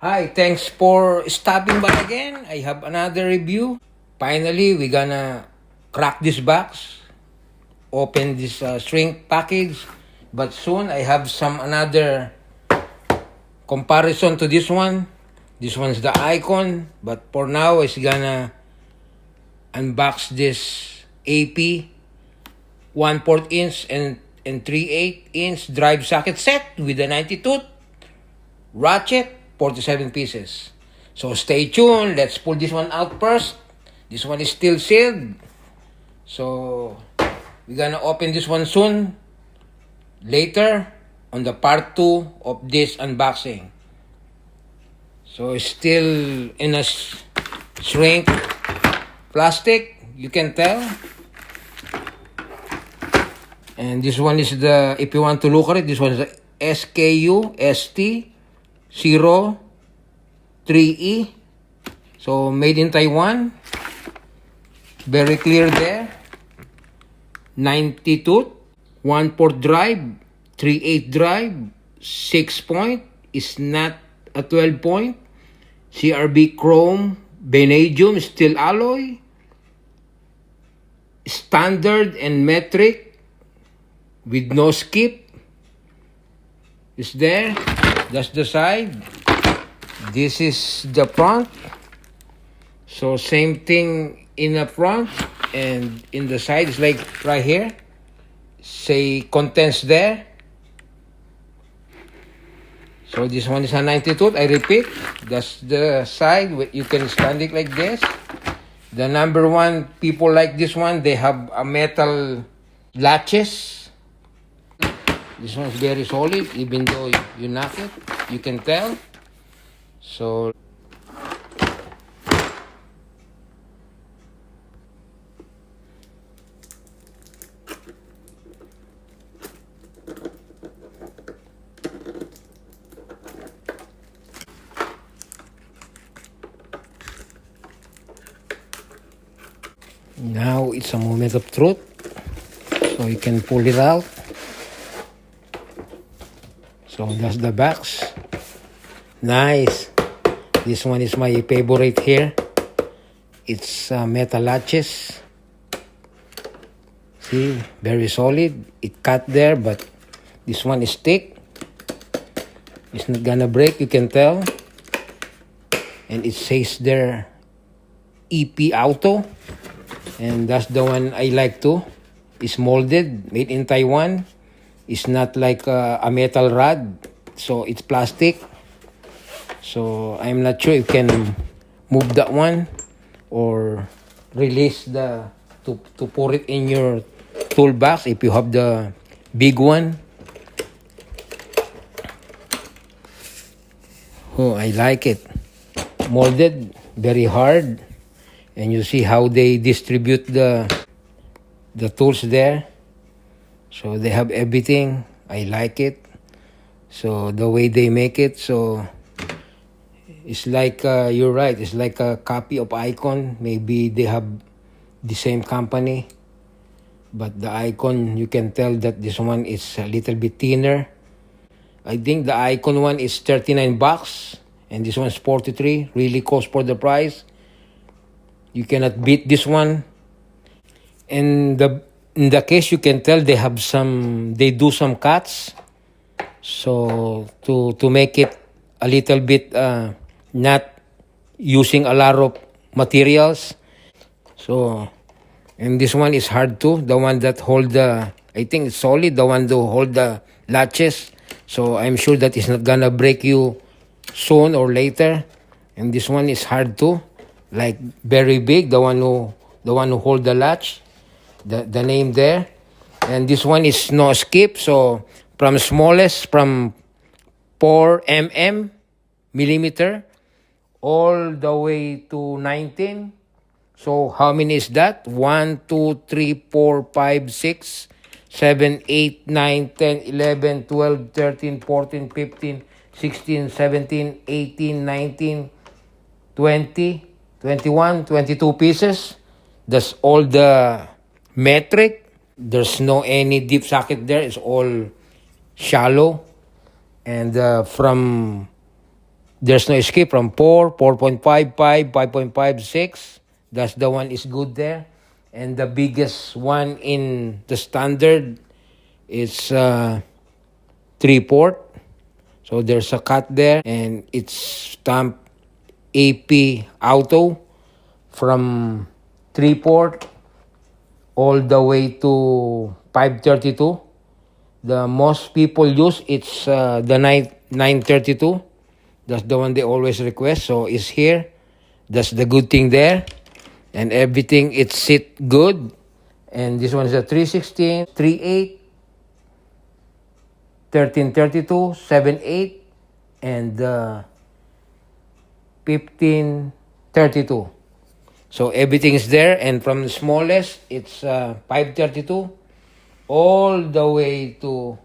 Hi, thanks for stopping by again. I have another review. Finally, we're gonna crack this box, open this shrink package. But soon, I have some another comparison to this one. This one's the icon, but for now, it's gonna unbox this AP 1/4 inch and 3/8 inch drive socket set with a 92 ratchet, 47 pieces. So stay tuned. Let's pull this one out first. This one is still sealed. So we're gonna open this one soon. Later on the part 2 of this unboxing. So it's still in a shrink plastic, you can tell. And this one is the, if you want to look at it, this one is the SKU ST 03E. So made in Taiwan. Very clear there. 92 1/4 drive, 3/8 drive, 6 point is not a 12 point. CRB chrome, vanadium steel alloy, standard and metric with no skip is there. That's the side. This is the front. So same thing in the front and in the side. It's like right here. Say contents there. So this one is a 92. I repeat, that's the side. You can stand it like this. The number one people like this one, they have a metal latches. This one is very solid, even though you knock it, you can tell. So now it's a moment of truth. So you can pull it out. So that's the box. Nice. This one is my favorite here. It's metal latches. See, very solid. It cut there, but this one is thick. It's not gonna break, you can tell. And it says there EPAuto. And that's the one I like too. It's molded, made in Taiwan. It's not like a metal rod, so it's plastic. So I'm not sure if you can move that one or release to put it in your toolbox if you have the big one. Oh, I like it. Molded, very hard. And you see how they distribute the tools there. So they have everything. I like it. So the way they make it, so it's like, you're right, it's like a copy of Icon. Maybe they have the same company. But the Icon, you can tell that this one is a little bit thinner. I think the Icon one is 39 bucks. And this one's 43. Really cost for the price. You cannot beat this one. And in the case, you can tell they do some cuts. So to make it a little bit not using a lot of materials. So, and this one is hard too. The one that hold I think it's solid. The one to hold the latches. So I'm sure that it's not gonna break you soon or later. And this one is hard too. Like very big. The one who hold the latch. The name there. And this one is no skip. So from smallest, from 4 millimeter all the way to 19. So how many is that? 1, 2, 3, 4, 5, 6, 7, 8, 9, 10, 11, 12, 13, 14, 15, 16, 17, 18, 19, 20, 21, 22 pieces. That's all the metric. There's no any deep socket there. It's all shallow. And from There's no escape from 4, 4.55, 5.56. That's the one is good there. And the biggest one in the standard is 3-port. So there's a cut there, and it's stamped EPAuto from 3-port all the way to 532. The most people use it's the 932. That's the one they always request. So it's here. That's the good thing there. And everything it sit good. And this one is a 316, 38, 1332, 78, and 1532. So everything is there. And from the smallest, it's 532 all the way to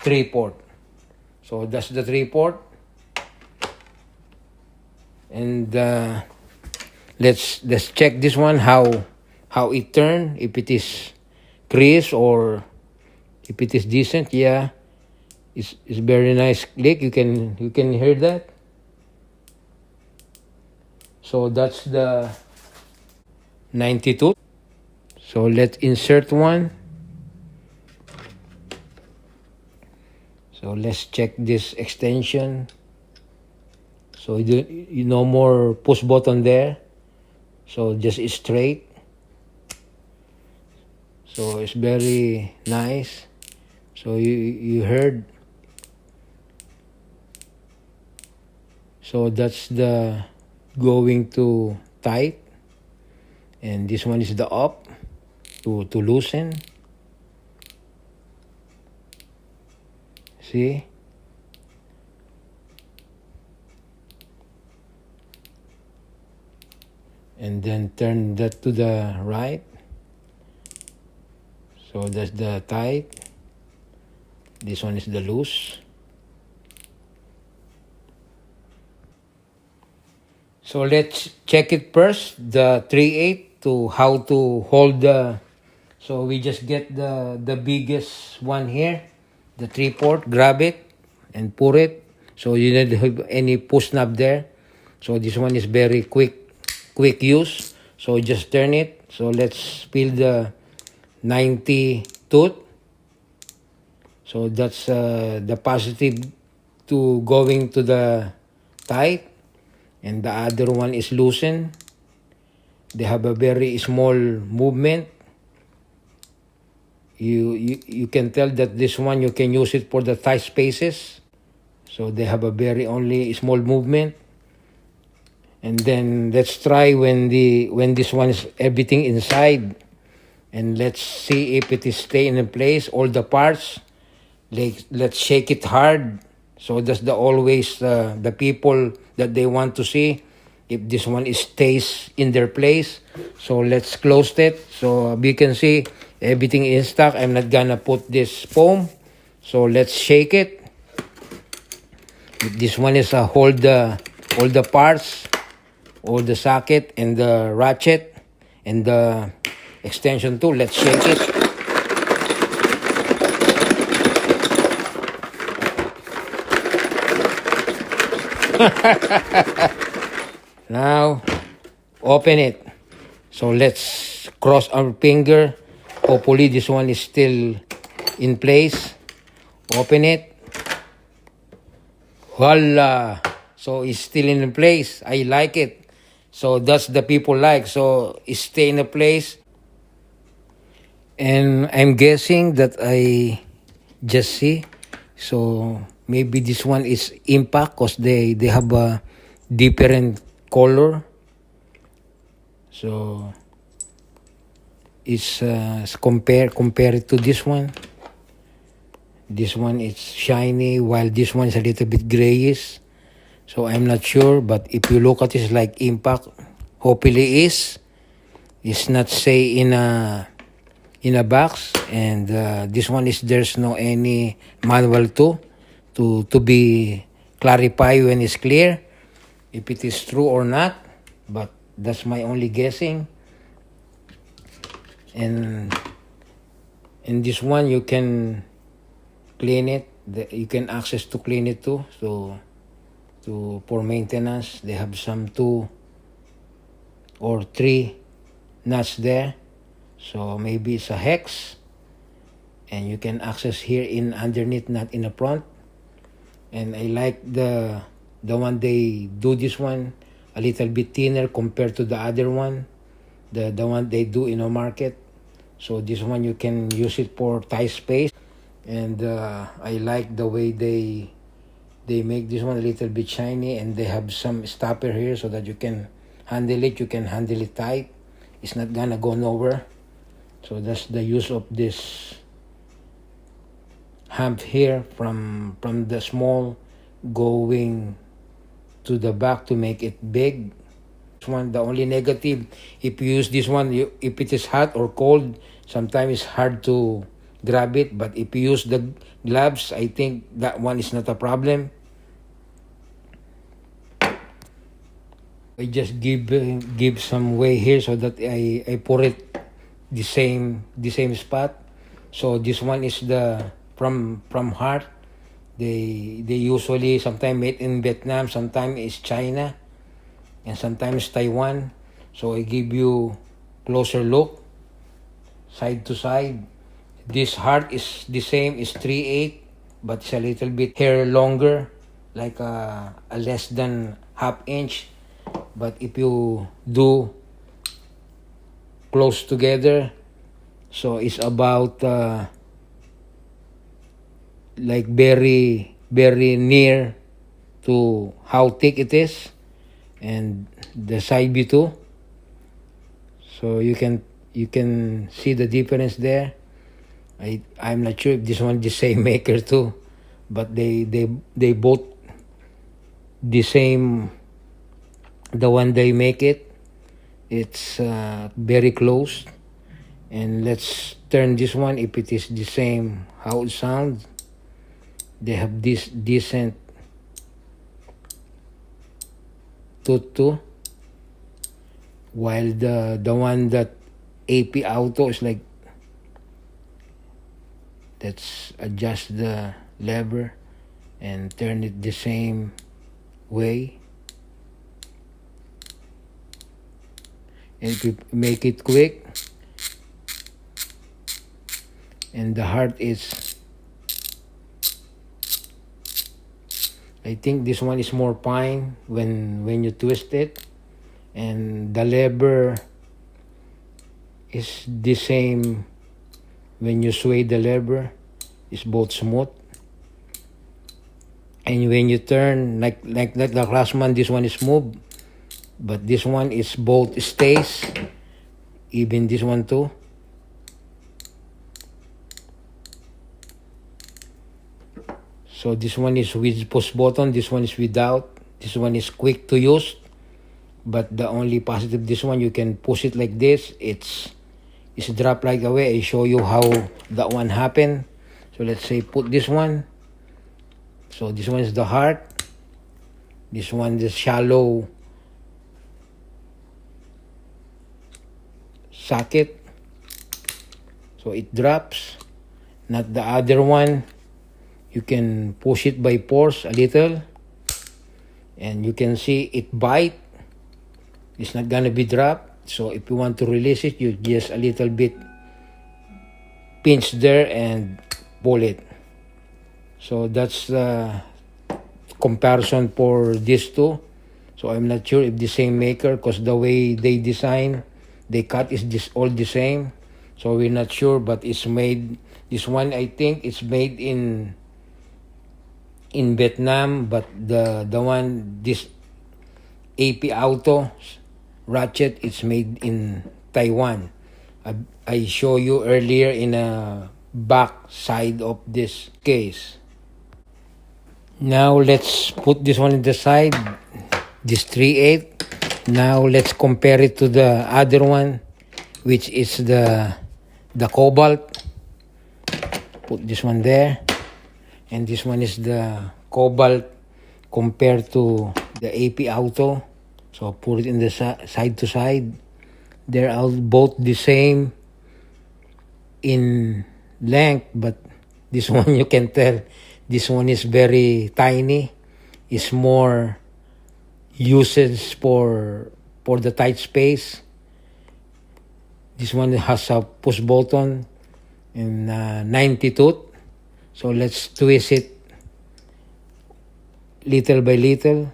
3-port. So that's the 3-port. And let's check this one, how it turn, if it is crisp or if it is decent. Yeah, it's very nice click. You can hear that. So that's the 92. So let's insert one. So let's check this extension. So you no more push button there. So just straight. So it's very nice. So you heard. So that's the going to tight. And this one is the up to loosen. See? And then turn that to the right. So that's the tight. This one is the loose. So let's check it first, the 3/8 to how to hold the. So we just get the biggest one here, the 3-port. Grab it and put it. So you don't have any push knob there. So this one is very quick use. So just turn it. So let's feel the 90 tooth. So that's the positive to going to the tight, and the other one is loosen. They have a very small movement. You can tell that this one you can use it for the tight spaces. So they have a very only small movement. And then let's try when this one is everything inside, and let's see if it is staying in place, all the parts. Let's shake it hard. So that's the always the people that they want to see if this one stays in their place. So let's close it. So you can see everything is stuck. I'm not gonna put this foam. So let's shake it. This one is hold all the parts, all the socket and the ratchet and the extension tool. Let's shake it. Now open it. So let's cross our finger. Hopefully this one is still in place. Open it. Voila! So it's still in place. I like it. So that's the people like. So it stay in a place. And I'm guessing that I just see. So maybe this one is impact because they have a different color. So it's compare it to this one. This one is shiny while this one is a little bit grayish. So I'm not sure, but if you look at it, it's like impact. Hopefully is. It's not say in a box. And this one is there's no any manual to be clarified when it's clear if it is true or not. But that's my only guessing. And in this one you can clean it You can access to clean it too. So for maintenance, they have some 2 or 3 nuts there. So maybe it's a hex, and you can access here in underneath, not in the front. And I like the one they do this one a little bit thinner compared to the other one, the one they do in the market. So this one you can use it for tie space, and I like the way they make this one a little bit shiny, and they have some stopper here so that you can handle it. You can handle it tight. It's not gonna go nowhere. So that's the use of this hump here from the small going to the back to make it big. This one, the only negative, if you use this one, if it is hot or cold, sometimes it's hard to grab it. But if you use the gloves, I think that one is not a problem. I just give some way here so that I put it the same spot. So this one is the from heart. They usually sometimes made in Vietnam, sometimes it's China, and sometimes Taiwan. So I give you closer look, side to side. This heart is the same, is 3/8, but it's a little bit hair longer, like a less than ½ inch. But if you do close together, so it's about like very near to how thick it is, and the side view too. So you can see the difference there. I'm not sure if this one is the same maker too, but they both the same. The one they make it's very close. And let's turn this one if it is the same how it sounds. They have this decent tooth too, while the one that EPAuto is like, let's adjust the lever and turn it the same way. And if you make it quick, and the heart is, I think this one is more fine when you twist it, and the lever is the same when you sway the lever. It's both smooth, and when you turn like the last one, this one is smooth, but this one is both stays, even this one too. So this one is with push button, this one is without. This one is quick to use, but the only positive, this one you can push it like this, it's drop right away. I show you how that one happened. So let's say put this one. So this one is the heart, this one is shallow socket, so it drops. Not the other one, you can push it by force a little, and you can see it bite. It's not gonna be dropped. So if you want to release it, you just a little bit pinch there and pull it. So that's the comparison for these two. So I'm not sure if the same maker, because the way they design, they cut is all the same. So we're not sure, but it's made, this one I think it's made in Vietnam, but the one, this EPAuto ratchet, it's made in Taiwan. I show you earlier in a back side of this case. Now let's put this one in the side, this 3/8. Now let's compare it to the other one, which is the Cobalt. Put this one there, and this one is the Cobalt compared to the EPAuto. So put it in the side to side. They're all both the same in length, but this one you can tell This one is very tiny. It's more usage for the tight space. This one has a push button and 90 tooth. So let's twist it little by little.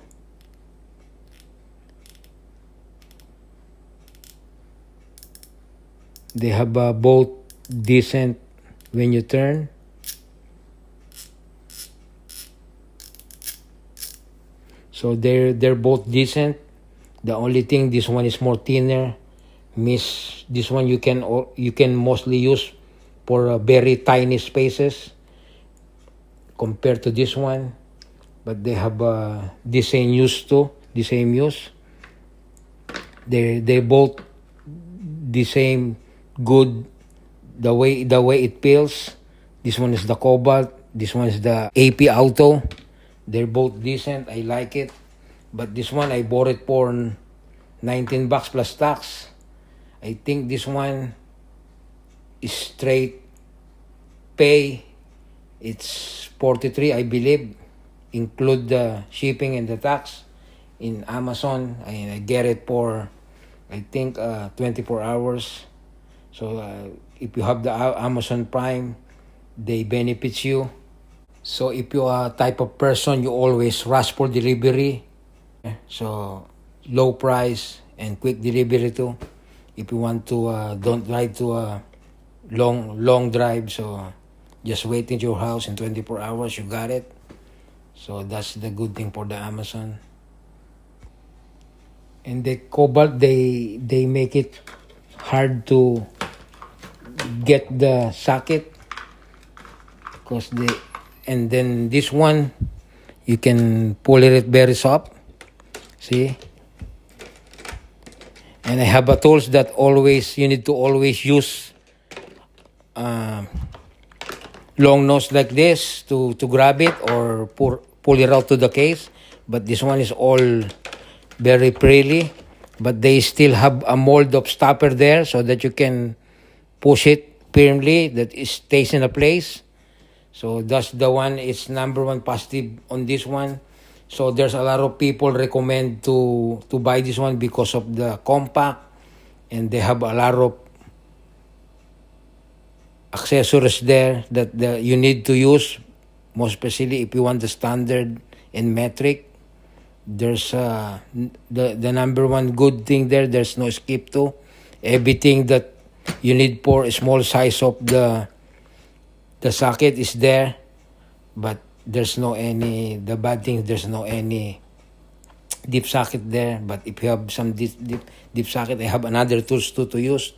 They have both decent when you turn. So they're both decent. The only thing, this one is more thinner. This one you can mostly use for very tiny spaces compared to this one. But they have the same use too. The same use. They both the same good. The way it feels. This one is the Cobalt. This one is the EPAuto. They're both decent. I like it. But this one I bought it for $19 plus tax. I think this one is straight pay. It's 43, I believe. Include the shipping and the tax in Amazon. I get it for, I think, 24 hours. So if you have the Amazon Prime, they benefit you. So if you are a type of person, you always rush for delivery. So low price and quick delivery too. If you want to don't drive to a long drive, so just wait in your house in 24 hours, you got it. So that's the good thing for the Amazon. And the Cobalt, they make it hard to get the socket because and then this one you can pull it very soft. See? And I have a tools that you need to always use long nose like this to grab it or pull it out to the case. But this one is all very pretty. But they still have a mold of stopper there so that you can push it firmly, that it stays in a place. So that's the one, it's number one positive on this one. So there's a lot of people recommend to buy this one because of the compact, and they have a lot of accessories there that you need to use, most especially if you want the standard and metric. There's the number one good thing there. There's no skip to. Everything that you need for a small size of the socket is there, but there's no the bad thing, there's no any deep socket there. But if you have some deep socket, I have another tools too to use.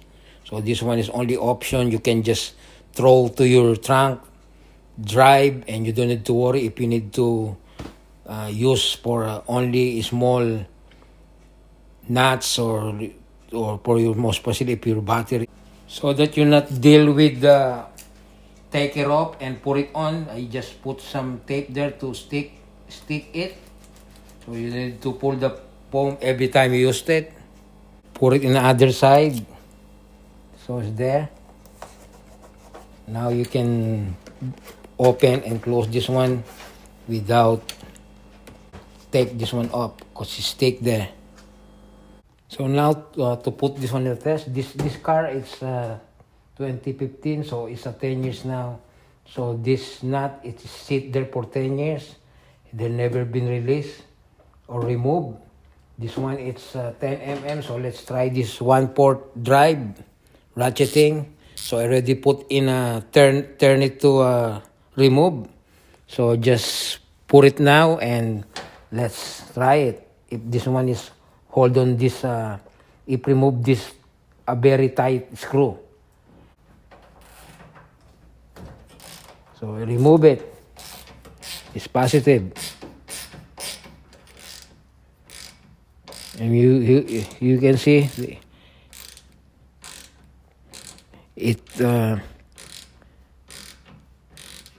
So this one is only option. You can just throw to your trunk, drive, and you don't need to worry if you need to use for only small nuts or for your, most especially if your battery, so that you not deal with the take it off and put it on. I just put some tape there to stick it. So you need to pull the foam every time you used it. Put it in the other side. So it's there. Now you can open and close this one without take this one off because it's stick there. So now to put this one in the test, this car is 2015, so it's 10 years now. So this nut, it sit there for 10 years. They've never been released or removed. This one, it's 10 mm. So let's try this 1/4 drive ratcheting. So I already put in a turn it to remove. So just put it now and let's try it. If this one is hold on this, if remove this a very tight screw. So remove it. It's positive. And you can see it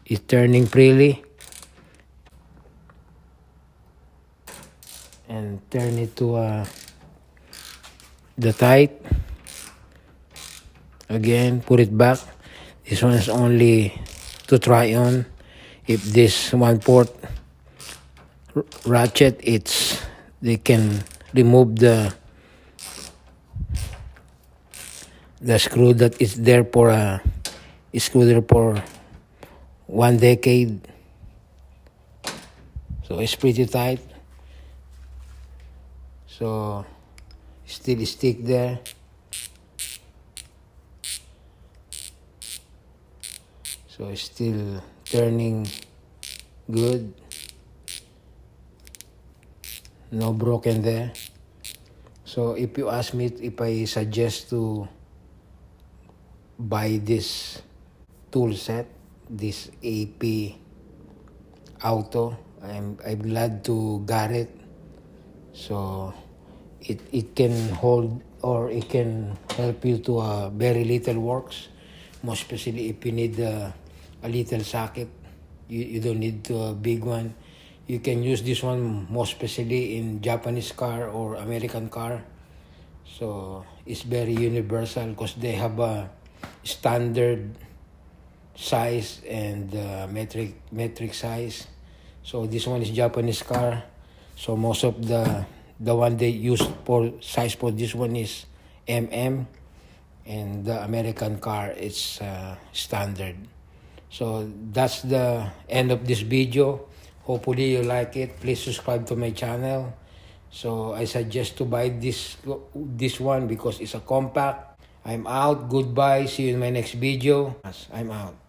is turning freely. And turn it to the tight. Again, put it back. This one is only to try on. if this 1/4 ratchet, they can remove the screw that is there for a screw there for 1 decade. So it's pretty tight. So still stick there. So it's still turning good. No broken there. So if you ask me if I suggest to buy this tool set, this EPAuto, I'm glad to get it. So it can hold, or it can help you to very little works, more especially if you need a little socket. You don't need a big one. You can use this one more especially in Japanese car or American car. So it's very universal because they have a standard size and metric size. So this one is Japanese car. So most of the one they use for size for this one is mm, and the American car is standard. So that's the end of this video. Hopefully you like it. Please subscribe to my channel. So I suggest to buy this one because it's a compact. I'm out. Goodbye. See you in my next video. I'm out.